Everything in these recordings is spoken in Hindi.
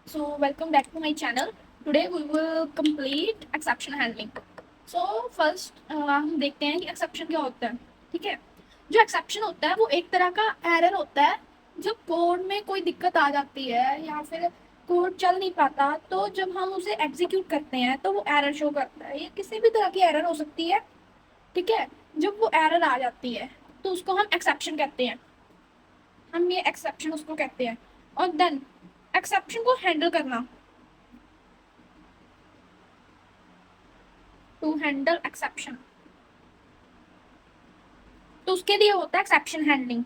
So welcome back to my channel. Today we will complete exception handling. So first हम देखते हैं कि exception क्या होता है. ठीक है. जो exception होता है वो एक तरह का error होता है जब कोड में कोई दिक्कत आ जाती है या फिर कोड चल नहीं पाता, तो जब हम उसे एग्जीक्यूट करते हैं तो वो एरर शो करता है. ये किसी भी तरह की एरर हो सकती है. ठीक है. जब वो एरर आ जाती है तो उसको हम एक्सेप्शन कहते हैं. हम ये एक्सेप्शन उसको कहते हैं. और देन एक्सेप्शन को हैंडल करना. टू हैंडल एक्सेप्शन, तो उसके लिए होता है एक्सेप्शन हैंडलिंग.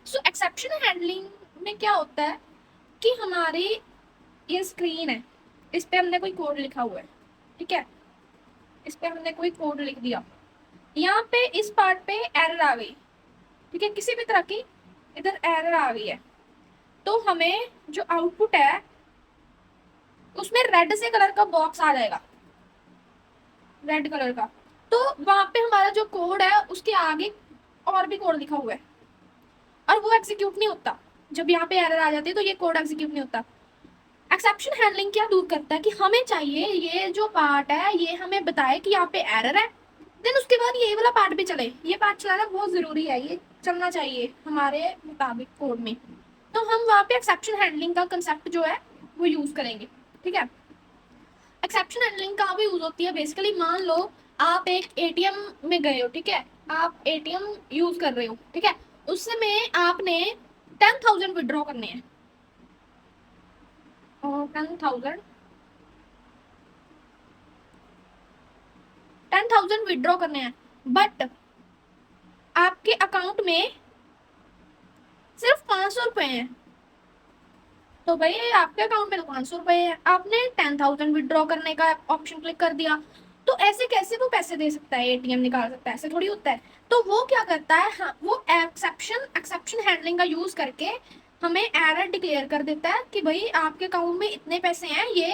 सो एक्सेप्शन हैंडलिंग में क्या होता है कि हमारी ये स्क्रीन है, इस पे हमने कोई कोड लिखा हुआ है. ठीक है. इस पे हमने कोई कोड लिख दिया. यहाँ पे इस पार्ट पे एरर आ गई. ठीक है. किसी भी तरह की इधर एरर आ गई है, तो हमें जो आउटपुट है उसमें रेड से कलर का बॉक्स आ जाएगा. रेड कलर का. तो वहां पे हमारा जो कोड है उसके आगे और भी कोड लिखा हुआ है और वो एग्जीक्यूट नहीं होता. जब यहाँ पे एरर आ जाती है तो ये कोड एग्जीक्यूट नहीं होता. एक्सेप्शन हैंडलिंग क्या दूर करता है कि हमें चाहिए ये जो पार्ट है ये हमें बताए कि यहाँ पे एरर है, देन उसके बाद ये वाला पार्ट भी चले. ये पार्ट चलाना बहुत जरूरी है, ये चलना चाहिए हमारे मुताबिक कोड में. तो हम वहाँ पे एक्सेप्शन हैंडलिंग का कंसेप्ट जो है वो यूज करेंगे. ठीक है. एक्सेप्शन हैंडलिंग कहाँ पे यूज होती है? बेसिकली मान लो आप एक एटीएम में गए हो. ठीक है. आप एटीएम यूज कर रहे हो. ठीक है. उसमें आपने 10,000 विड्रॉ करने हैं. 10,000 10,000 विड्रॉ करने हैं, बट आपके अकाउंट में सिर्फ 500 रुपए हैं. तो भाई आपके अकाउंट में तो 500 रुपए है, आपने 10,000 विड्रॉ करने का ऑप्शन क्लिक कर दिया. तो ऐसे कैसे वो पैसे दे सकता है, एटीएम निकाल सकता है? ऐसे थोड़ी होता है. तो वो क्या करता है, हाँ, वो एक्सेप्शन हैंडलिंग का यूज करके हमें एरर डिक्लेयर कर देता है कि भाई आपके अकाउंट में इतने पैसे हैं, ये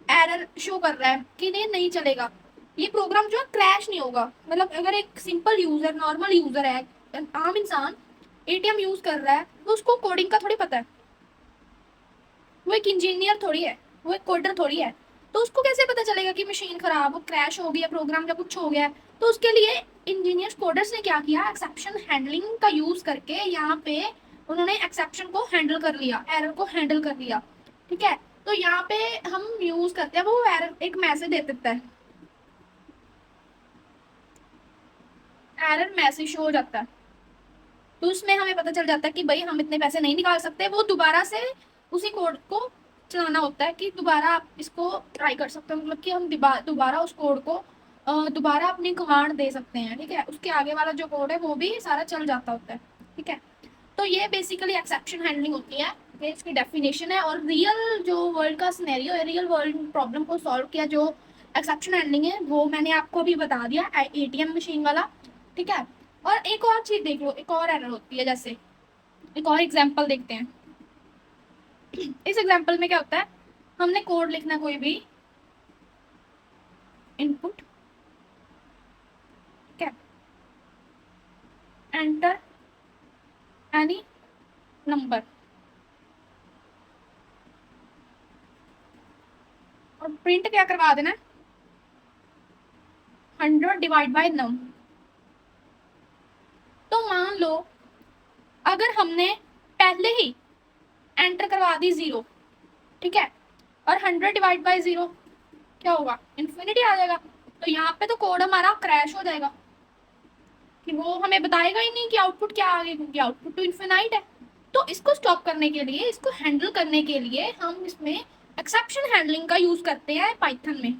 एरर शो कर रहा है कि ये नहीं चलेगा. ये प्रोग्राम जो है क्रैश नहीं होगा. मतलब अगर एक सिंपल यूजर, नॉर्मल यूजर है, आम इंसान एटीएम यूज कर रहा है, तो उसको कोडिंग का थोड़ी पता है. वो एक इंजीनियर थोड़ी है, वो एक कोडर थोड़ी है. तो उसको कैसे पता चलेगा कि मशीन खराब हो, क्रैश हो गया, प्रोग्राम का कुछ हो गया. तो उसके लिए इंजीनियर्स, कोडर्स ने क्या किया, एक्सेप्शन हैंडलिंग का यूज करके यहाँ पे उन्होंने एक्सेप्शन को हैंडल कर लिया, एरर को हैंडल कर लिया. ठीक है. तो यहाँ पे हम यूज करते हैं, वो एरर एक मैसेज दे देता है, एरर मैसेज शो हो जाता है. तो उसमें हमें पता चल जाता है कि भाई हम इतने पैसे नहीं निकाल सकते. वो दोबारा से उसी कोड को चलाना होता है कि दोबारा आप इसको ट्राई कर सकते हो. मतलब कि हम दोबारा उस कोड को दोबारा अपनी कमांड दे सकते हैं. ठीक है. उसके आगे वाला जो कोड है वो भी सारा चल जाता होता है. ठीक है. तो ये बेसिकली एक्सेप्शन हैंडलिंग होती है, ये इसकी डेफिनेशन है. और रियल जो वर्ल्ड का सिनेरियो है, रियल वर्ल्ड प्रॉब्लम को सॉल्व किया जो एक्सेप्शन हैंडलिंग है, वो मैंने आपको अभी बता दिया, एटीएम मशीन वाला. ठीक है. और एक और चीज देख लो, एक और एरर होती है. जैसे एक और एग्जांपल देखते हैं. इस एग्जांपल में क्या होता है, हमने कोड लिखना कोई भी, इनपुट. ठीक है. एंटर एनी नंबर, और प्रिंट क्या करवा देना, 100 डिवाइड बाय नम. तो मान लो अगर हमने पहले ही एंटर करवा दी 0. ठीक है. और 100 डिवाइड बाय 0 क्या होगा, इन्फिनिटी आ जाएगा. तो यहाँ पे तो कोड हमारा क्रैश हो जाएगा कि वो हमें बताएगा ही नहीं कि आउटपुट क्या आ गया, क्योंकि आउटपुट तो इन्फिनाइट है. तो इसको स्टॉप करने के लिए, इसको हैंडल करने के लिए हम इसमें एक्सेप्शन हैंडलिंग का यूज करते हैं पाइथन में.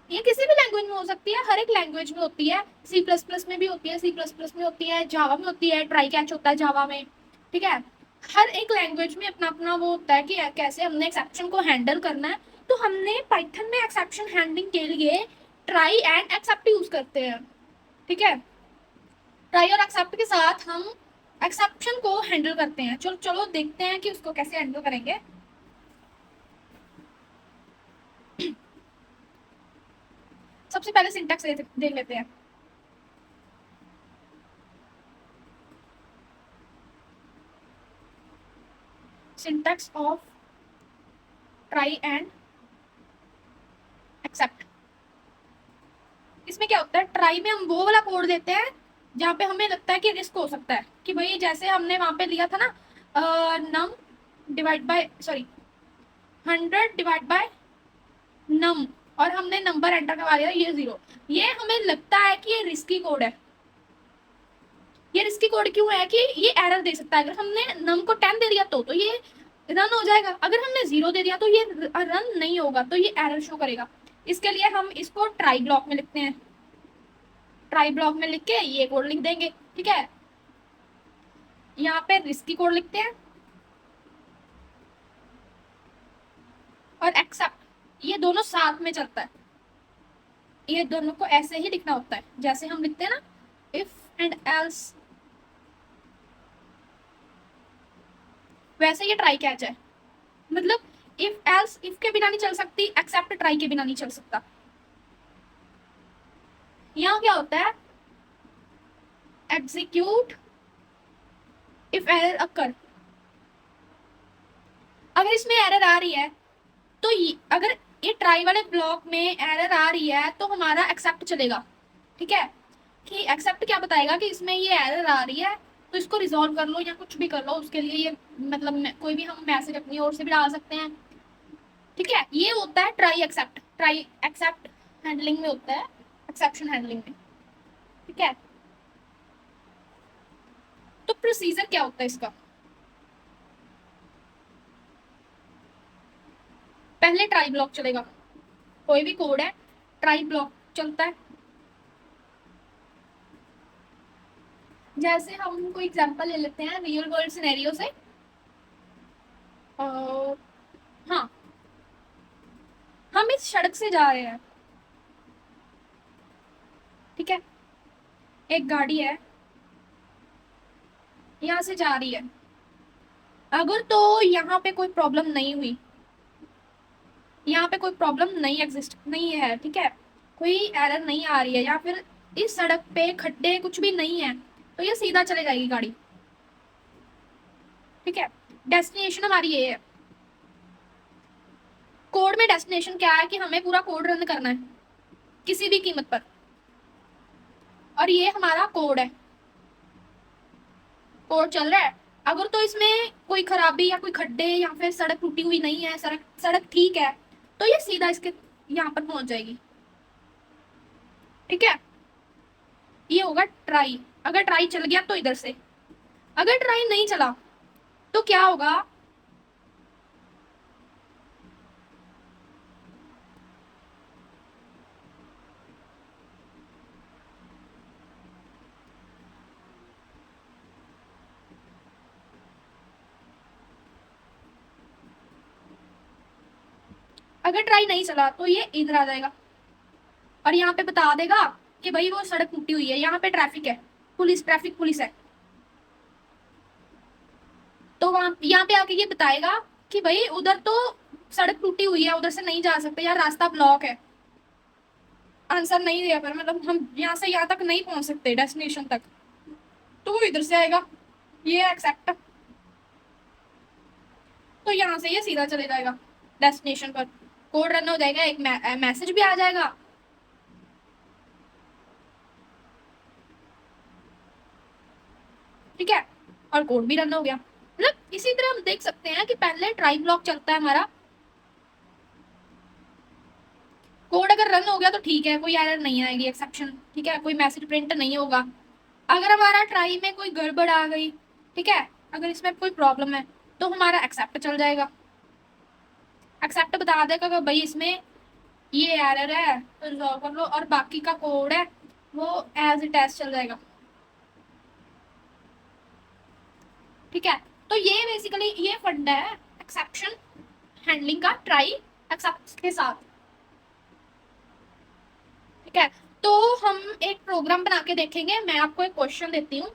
ये किसी भी लैंग्वेज में हो सकती है, हर एक लैंग्वेज में होती है. सी प्लस प्लस में भी होती है, सी प्लस प्लस में होती है, जावा में होती है, ट्राई कैच होता है जावा में. ठीक है. हर एक लैंग्वेज में अपना अपना वो होता है कि कैसे हमने एक्सेप्शन को हैंडल करना है. तो हमने पाइथन में एक्सेप्शन हैंडलिंग के लिए ट्राई एंड एक्सेप्ट यूज करते हैं. ठीक है. ट्राई और एक्सेप्ट के साथ हम एक्सेप्शन को हैंडल करते हैं. चलो चलो देखते हैं कि उसको कैसे हैंडल करेंगे. सबसे पहले सिंटैक्स देख लेते हैं. Syntax of try and except. इसमें क्या होता है, ट्राई में हम वो वाला कोड देते हैं जहाँ पे हमें लगता है कि रिस्क हो सकता है, कि भाई जैसे हमने वहां पे लिया था ना, num divide by sorry 100 divide by num, और हमने नंबर एंटर करवा दिया ये 0। ये हमें लगता है कि ये रिस्की कोड है। ये रिस्की कोड क्यों है कि ये एरर दे सकता है। अगर हमने नम को 10 दे दिया तो ये रन हो जाएगा, अगर हमने 0 दे दिया तो ये रन नहीं होगा, तो ये एरर शो करेगा। इसके लिए हम इसको ट्राई ब्लॉक में लिखते हैं। ट्राई ब्लॉक में लिख के ये कोड लिख देंगे, ठीक है। यहाँ पे रिस्की कोड लिखते हैं और एक्सेप्ट, ये दोनों साथ में चलता है। ये दोनों को ऐसे ही लिखना होता है जैसे हम लिखते हैं ना, इफ एंड एल्स, वैसे ये ट्राई कैच है। मतलब इफ एल्स इफ के बिना नहीं चल सकती, एक्सेप्ट ट्राई के बिना नहीं चल सकता। यहाँ क्या होता है, एग्जीक्यूट इफ एरर अकर। अगर इसमें एरर आ रही है तो अगर ये ट्राई वाले ब्लॉक में एरर आ रही है तो हमारा एक्सेप्ट चलेगा, ठीक है। कि एक्सेप्ट क्या बताएगा कि इसमें ये एरर आ रही है तो इसको रिजॉल्व कर लो या कुछ भी कर लो, उसके लिए ये मतलब कोई भी हम मैसेज अपनी ओर से भी डाल सकते हैं, ठीक है। ये होता है try except. Try except handling में होता है, एक्सेप्शन हैंडलिंग में, ठीक है। तो प्रोसीजर क्या होता है इसका, पहले ट्राई ब्लॉक चलेगा। कोई भी कोड है ट्राई ब्लॉक चलता है। जैसे हम कोई एग्जांपल ले लेते हैं रियल वर्ल्ड सिनेरियो से। हाँ, हम इस सड़क से जा रहे हैं, ठीक है। एक गाड़ी है यहाँ से जा रही है। अगर तो यहाँ पे कोई प्रॉब्लम नहीं हुई, यहाँ पे कोई प्रॉब्लम नहीं एग्जिस्ट नहीं है, ठीक है, कोई एरर नहीं आ रही है, या फिर इस सड़क पे खड्डे कुछ भी नहीं है, तो ये सीधा चले जाएगी गाड़ी, ठीक है। डेस्टिनेशन हमारी ये है। कोड में डेस्टिनेशन क्या है कि हमें पूरा कोड रन करना है किसी भी कीमत पर, और ये हमारा कोड है। कोड चल रहा है, अगर तो इसमें कोई खराबी या कोई खड्डे या फिर सड़क टूटी हुई नहीं है, सड़क सड़क ठीक है, तो ये सीधा इसके यहाँ पर पहुंच जाएगी, ठीक है। ये होगा ट्राई। अगर ट्राई चल गया तो इधर से, अगर ट्राई नहीं चला तो क्या होगा, अगर ट्राई नहीं चला तो ये इधर आ जाएगा और यहाँ पे बता देगा कि भाई वो सड़क टूटी हुई है, यहाँ पे ट्रैफिक है, पुलिस ट्रैफिक पुलिस है। तो वहां यहाँ पे आके ये बताएगा कि भाई उधर तो सड़क टूटी हुई है, उधर से नहीं जा सकते यार, रास्ता ब्लॉक है। आंसर नहीं दिया पर मतलब हम यहाँ से यहाँ तक नहीं पहुंच सकते डेस्टिनेशन तक, तो वो इधर से आएगा, ये एक्सेप्ट। तो यहाँ से ये सीधा चले जाएगा डेस्टिनेशन पर, कोड रन हो जाएगा, एक मैसेज भी आ जाएगा, ठीक है, और कोड भी रन हो गया। मतलब इसी तरह हम देख सकते हैं कि पहले ट्राई ब्लॉक चलता है हमारा, कोड अगर रन हो गया तो ठीक है, कोई एरर नहीं आएगी, एक्सेप्शन, ठीक है, कोई मैसेज प्रिंट नहीं होगा। अगर हमारा ट्राई में कोई गड़बड़ आ गई, ठीक है, अगर इसमें कोई प्रॉब्लम है तो हमारा एक्सेप्ट चल जाएगा। एक्सेप्ट बता देगा कि भाई इसमें ये एरर है तो रिजॉल्व कर लो, और बाकी का कोड है वो एज इट एज चल जाएगा, ठीक है। तो ये बेसिकली ये फंडा है एक्सेप्शन हैंडलिंग का ट्राई एक्सेप्ट के साथ, ठीक है। तो हम एक प्रोग्राम बना के देखेंगे। मैं आपको एक क्वेश्चन देती हूँ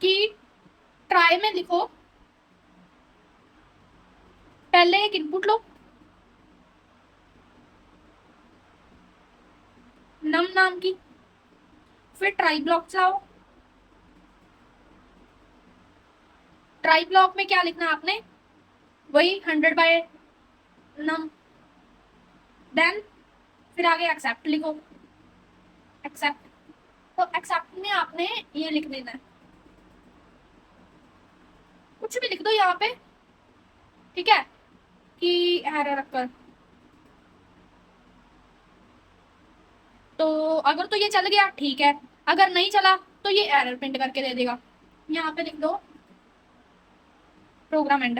कि ट्राई में लिखो, पहले एक इनपुट लो नम नाम की, फिर ट्राई ब्लॉक चलाओ, ट्राई ब्लॉक में क्या लिखना है आपने, वही 100/num, देन फिर आगे एक्सेप्ट लिखो, एक्सेप्ट। तो एक्सेप्ट में आपने ये लिख देना है, कुछ भी लिख दो यहाँ पे, ठीक है, कि एरर रखकर। तो अगर तो ये चल गया ठीक है, अगर नहीं चला तो ये एरर प्रिंट करके दे देगा। यहाँ पे लिख दो प्रोग्राम एंड।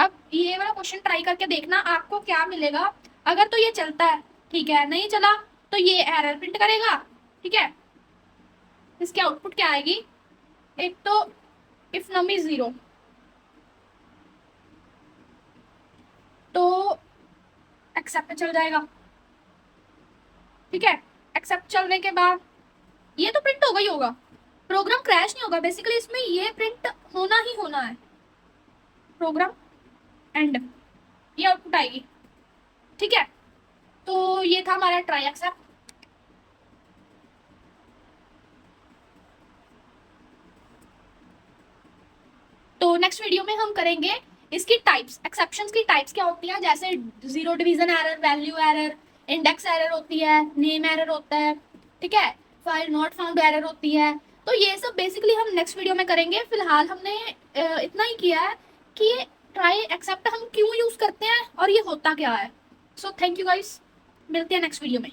अब ये वाला क्वेश्चन ट्राई करके देखना आपको क्या मिलेगा। अगर तो ये चलता है ठीक है, नहीं चला तो ये एरर प्रिंट करेगा, ठीक है। इसकी आउटपुट क्या आएगी, एक तो इफ नम इज 0 तो एक्सेप्ट चल जाएगा, ठीक है। एक्सेप्ट चलने के बाद ये तो प्रिंट होगा ही होगा, प्रोग्राम क्रैश नहीं होगा, बेसिकली इसमें ये प्रिंट होना ही होना है, प्रोग्राम एंड, ये आउटपुट आएगी, ठीक है। तो ये था हमारा ट्राई एक्सेप्ट। तो नेक्स्ट वीडियो में हम करेंगे इसकी टाइप्स, एक्सेप्शंस की टाइप्स क्या होती हैं, जैसे zero division error, value error, index error होती है, नेम एरर होता है, ठीक है, फाइल नॉट फाउंड एरर होती है। तो ये सब बेसिकली हम नेक्स्ट वीडियो में करेंगे। फिलहाल हमने इतना ही किया है कि ट्राई एक्सेप्ट हम क्यों यूज करते हैं और ये होता क्या है। सो थैंक यू गाइस, मिलते हैं नेक्स्ट वीडियो में।